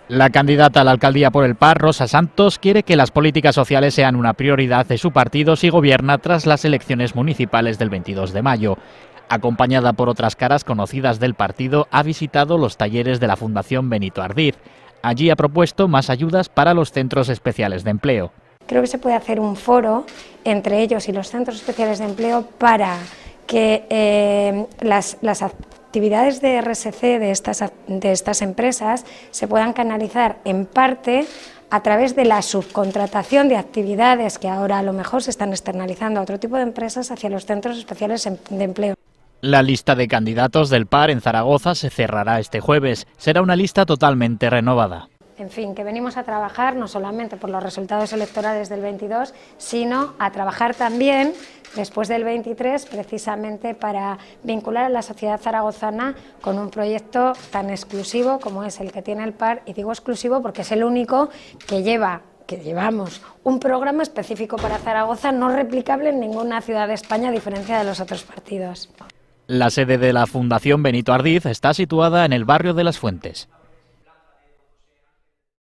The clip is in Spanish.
La candidata a la alcaldía por el PAR, Rosa Santos, quiere que las políticas sociales sean una prioridad de su partido si gobierna tras las elecciones municipales del 22 de mayo. Acompañada por otras caras conocidas del partido, ha visitado los talleres de la Fundación Benito Ardíz. Allí ha propuesto más ayudas para los centros especiales de empleo. Creo que se puede hacer un foro entre ellos y los centros especiales de empleo para que las actividades de RSC de estas empresas se puedan canalizar en parte a través de la subcontratación de actividades que ahora a lo mejor se están externalizando a otro tipo de empresas hacia los centros especiales de empleo. La lista de candidatos del PAR en Zaragoza se cerrará este jueves. Será una lista totalmente renovada. En fin, que venimos a trabajar no solamente por los resultados electorales del 22, sino a trabajar también después del 23, precisamente para vincular a la sociedad zaragozana con un proyecto tan exclusivo como es el que tiene el PAR, y digo exclusivo porque es el único que llevamos un programa específico para Zaragoza, no replicable en ninguna ciudad de España, a diferencia de los otros partidos. La sede de la Fundación Benito Ardíz está situada en el barrio de Las Fuentes.